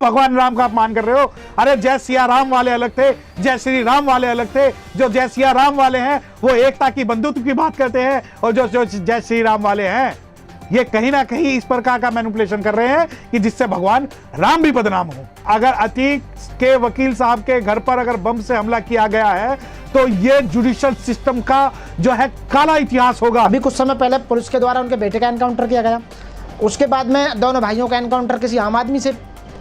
भगवान राम का अपमान कर रहे हो। अरे जय सिया राम वाले अलग थे, जय श्री राम वाले अलग थे। जो जय सिया राम वाले हैं वो एकता की बंधुत्व की बात करते हैं, और जो जो जय श्री राम वाले हैं ये कहीं ना कहीं इस प्रकार का मैनिपुलेशन कर रहे हैं कि जिससे भगवान राम भी बदनाम हो। अगर अतीक के वकील साहब के घर पर अगर बम से हमला किया गया है तो ये जुडिशियल सिस्टम का जो है काला इतिहास होगा। अभी कुछ समय पहले पुलिस के द्वारा उनके बेटे का एनकाउंटर किया गया, उसके बाद में दोनों भाइयों का एनकाउंटर किसी आम आदमी से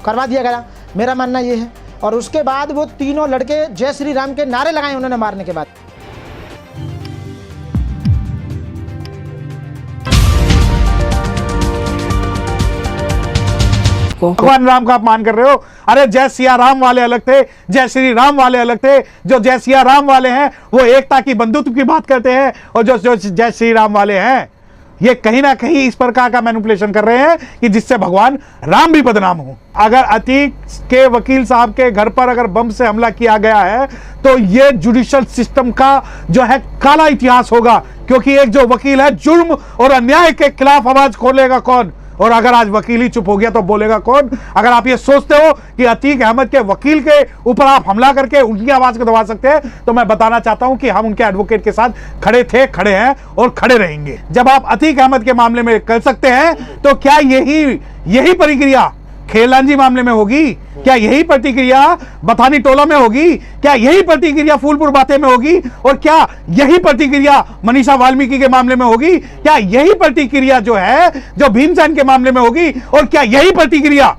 करवा दिया गया, मेरा मानना ये है। और उसके बाद वो तीनों लड़के जय श्री राम के नारे लगाए उन्होंने मारने के बाद। भगवान राम का अपमान कर रहे हो। अरे जय सिया राम वाले अलग थे, जय श्री राम वाले अलग थे। जो जय सिया राम वाले हैं वो एकता की बंधुत्व की बात करते हैं, और जो जो जय श्री राम वाले हैं ये कहीं ना कहीं इस प्रकार का मैनिपुलेशन कर रहे हैं कि जिससे भगवान राम भी बदनाम हो। अगर अतीक के वकील साहब के घर पर अगर बम से हमला किया गया है तो ये जुडिशियल सिस्टम का जो है काला इतिहास होगा, क्योंकि एक जो वकील है जुर्म और अन्याय के खिलाफ आवाज खोलेगा कौन, और अगर आज वकील ही चुप हो गया तो बोलेगा कौन। अगर आप ये सोचते हो कि अतीक अहमद के वकील के ऊपर आप हमला करके उनकी आवाज को दबा सकते हैं, तो मैं बताना चाहता हूं कि हम उनके एडवोकेट के साथ खड़े थे, खड़े हैं और खड़े रहेंगे। जब आप अतीक अहमद के मामले में कर सकते हैं तो क्या यही प्रक्रिया खेलांजी मामले में होगी? क्या यही प्रतिक्रिया बथानी टोला में होगी? क्या यही प्रतिक्रिया फूलपुर बातें में होगी? और क्या यही प्रतिक्रिया मनीषा वाल्मीकि के मामले में होगी? क्या यही प्रतिक्रिया जो है जो भीमसेन के मामले में होगी? और क्या यही प्रतिक्रिया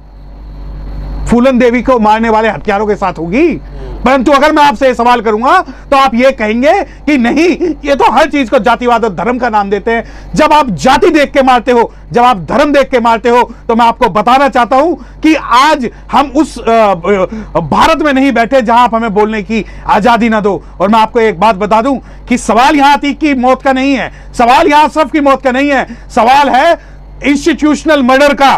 फूलन देवी को मारने वाले हत्यारों के साथ होगी? परंतु अगर मैं आपसे सवाल करूंगा तो आप ये कहेंगे कि नहीं, ये तो हर चीज को जातिवाद और धर्म का नाम देते हैं। जब आप जाति देख के मारते हो, जब आप धर्म देख के मारते हो, तो मैं आपको बताना चाहता हूं कि आज हम उस भारत में नहीं बैठे जहां आप हमें बोलने की आजादी ना दो। और मैं आपको एक बात बता दूं कि सवाल यहां अतीक की मौत का नहीं है, सवाल यहां अशरफ की मौत का नहीं है, सवाल है इंस्टीट्यूशनल मर्डर का,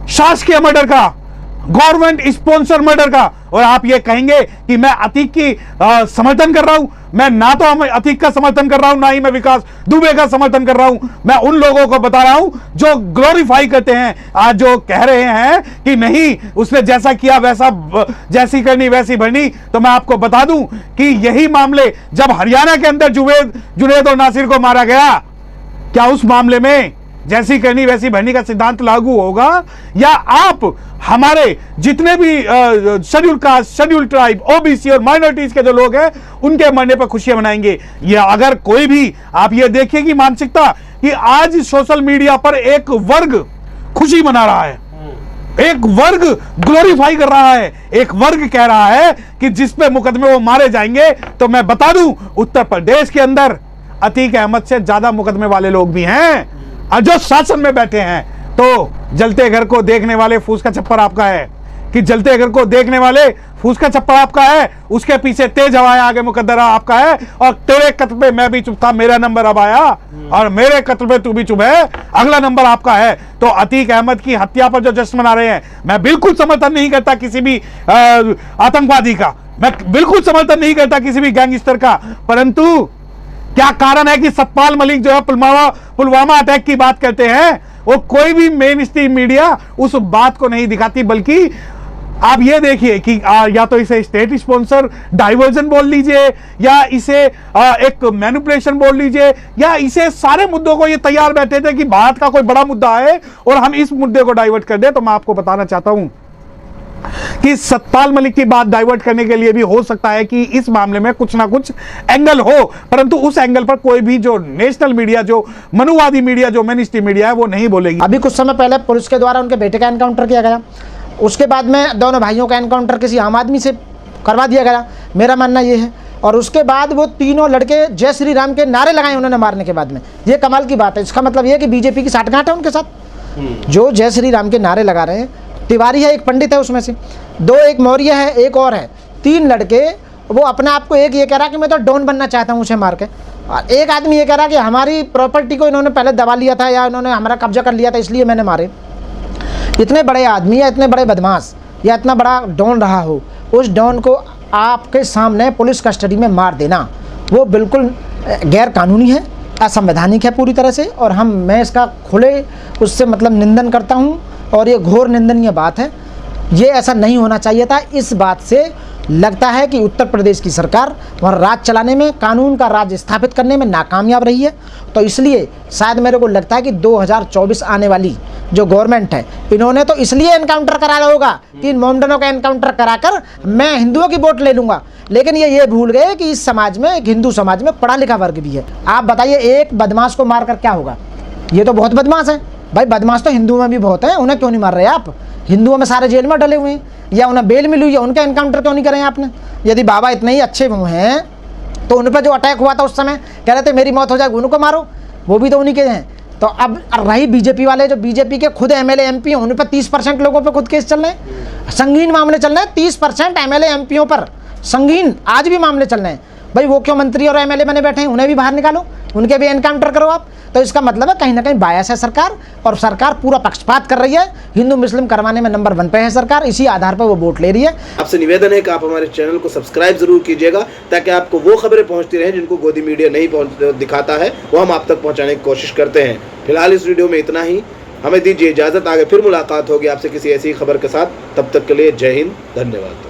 शासकीय मर्डर का, गवर्नमेंट स्पॉन्सर मर्डर का। और आप ये कहेंगे कि मैं अतीक की समर्थन कर रहा हूं। मैं ना तो अतीक का समर्थन कर रहा हूं, ना ही मैं विकास दुबे का समर्थन कर रहा हूं। मैं उन लोगों को बता रहा हूं जो ग्लोरीफाई करते हैं, आज जो कह रहे हैं कि नहीं उसने जैसा किया वैसा, जैसी करनी वैसी भरनी। तो मैं आपको बता दूं कि यही मामले जब हरियाणा के अंदर जुनैद और नासिर को मारा गया, क्या उस मामले में जैसी करनी वैसी भरनी का सिद्धांत लागू होगा? या आप हमारे जितने भी schedule caste, schedule tribe, OBC और माइनॉरिटीज के जो लोग हैं उनके मरने पर खुशियां मनाएंगे? या अगर कोई भी, आप ये देखिए कि मानसिकता कि आज सोशल मीडिया पर एक वर्ग खुशी मना रहा है, एक वर्ग ग्लोरीफाई कर रहा है, एक वर्ग कह रहा है कि जिस पे मुकदमे वो मारे जाएंगे। तो मैं बता दूं उत्तर प्रदेश के अंदर अतीक अहमद से ज्यादा मुकदमे वाले लोग भी हैं और जो शासन में बैठे हैं। तो जलते घर को देखने वाले फूस का छप्पर आपका है, कि जलते घर को देखने वाले फूस का छप्पर आपका है, उसके पीछे तेज हवाएं आगे मुकद्दर आपका है। और तेरे कत्ल पे मैं भी चुप था, मेरा नंबर अब आया, और मेरे कत्ल पे तू भी चुप है, अगला नंबर आपका है। तो अतीक अहमद की हत्या पर जो जश्न मना रहे हैं, मैं बिल्कुल समर्थन नहीं करता किसी भी आतंकवादी का, मैं बिल्कुल समर्थन नहीं करता किसी भी गैंगस्टर का। परंतु क्या कारण है कि सतपाल मलिक जो है पुलवामा अटैक की बात करते हैं, वो कोई भी मेन स्ट्रीम मीडिया उस बात को नहीं दिखाती, बल्कि आप ये देखिए कि या तो इसे स्टेट स्पॉन्सर डाइवर्जन बोल लीजिए, या इसे एक मैनिपुलेशन बोल लीजिए, या इसे सारे मुद्दों को ये तैयार बैठे थे कि भारत का कोई बड़ा मुद्दा है और हम इस मुद्दे को डाइवर्ट कर दें। तो मैं आपको बताना चाहता हूं कि सतपाल मलिक की बात डाइवर्ट करने के लिए भी हो सकता है कि इस मामले में कुछ ना कुछ एंगल हो, परंतु उस एंगल पर कोई भी जो नेशनल मीडिया, जो मनुवादी मीडिया, जो मेन स्ट्रीम मीडिया है वो नहीं बोलेगी। अभी कुछ समय पहले पुलिस के द्वारा उनके बेटे का एनकाउंटर किया गया, उसके बाद में दोनों भाइयों का एनकाउंटर किसी आम आदमी से करवा दिया गया, मेरा मानना ये है। और उसके बाद वो तीनों लड़के जय श्री राम के नारे लगाए उन्होंने मारने के बाद में। ये कमाल की बात है। इसका मतलब ये है कि बीजेपी की साठगांठ है उनके साथ, जो जय श्री राम के नारे लगा रहे हैं। तिवारी है, एक पंडित है उसमें से, दो, एक मौर्य है, एक और है, तीन लड़के। वो अपने आप को, एक ये कह रहा कि मैं तो डॉन बनना चाहता हूँ उसे मार के, और एक आदमी ये कह रहा कि हमारी प्रॉपर्टी को इन्होंने पहले दबा लिया था या इन्होंने हमारा कब्जा कर लिया था इसलिए मैंने मारे। इतने बड़े आदमी या इतने बड़े बदमाश या इतना बड़ा डॉन रहा हो, उस डॉन को आपके सामने पुलिस कस्टडी में मार देना वो बिल्कुल गैर कानूनी है, असंवैधानिक है पूरी तरह से। और मैं इसका खुले उससे मतलब निंदन करता हूँ, और ये घोर निंदनीय बात है। ये ऐसा नहीं होना चाहिए था। इस बात से लगता है कि उत्तर प्रदेश की सरकार वहाँ राज चलाने में, कानून का राज स्थापित करने में नाकामयाब रही है। तो इसलिए शायद मेरे को लगता है कि 2024 आने वाली जो गवर्नमेंट है, इन्होंने तो इसलिए एनकाउंटर कराया होगा कि इन मोमडनों का एनकाउंटर कराकर मैं हिंदुओं की वोट ले लूँगा, लेकिन ये भूल गए कि इस समाज में, एक हिंदू समाज में पढ़ा लिखा वर्ग भी है। आप बताइए, एक बदमाश को मारकर क्या होगा? ये तो बहुत बदमाश है भाई। बदमाश तो हिंदुओं में भी बहुत हैं, उन्हें क्यों नहीं मार रहे आप? हिंदुओं में सारे जेल में डले हुए हैं, या उन्हें बेल मिली हुई है, उनका एनकाउंटर क्यों नहीं करें आपने? यदि बाबा इतने ही अच्छे हैं तो उन पर जो अटैक हुआ था उस समय कह रहे थे मेरी मौत हो जाएगी, उनको मारो, वो भी तो उन्हीं के हैं। तो अब रही बीजेपी वाले, जो बीजेपी के खुद एमएलए एमपी हैं, उन पर 30% लोगों पर खुद केस चल रहे हैं, संगीन मामले चल रहे हैं। 30% एमएलए एमपीओं पर संगीन आज भी मामले चल रहे हैं। भाई वो क्यों मंत्री और एमएलए बने बैठे हैं? उन्हें भी बाहर निकालो, उनके भी एनकाउंटर करो आप। तो इसका मतलब है कहीं ना कहीं बायस है सरकार, और सरकार पूरा पक्षपात कर रही है। हिंदू मुस्लिम करवाने में नंबर 1 पे है सरकार, इसी आधार पर वो वोट ले रही है। आपसे निवेदन है कि आप हमारे चैनल को सब्सक्राइब जरूर कीजिएगा, ताकि आपको वो खबरें पहुंचती रहें जिनको गोदी मीडिया नहीं दिखाता है, वो हम आप तक पहुंचाने की कोशिश करते हैं। फिलहाल इस वीडियो में इतना ही, हमें दीजिए इजाजत। आगे फिर मुलाकात होगी आपसे किसी ऐसी खबर के साथ। तब तक के लिए जय हिंद, धन्यवाद।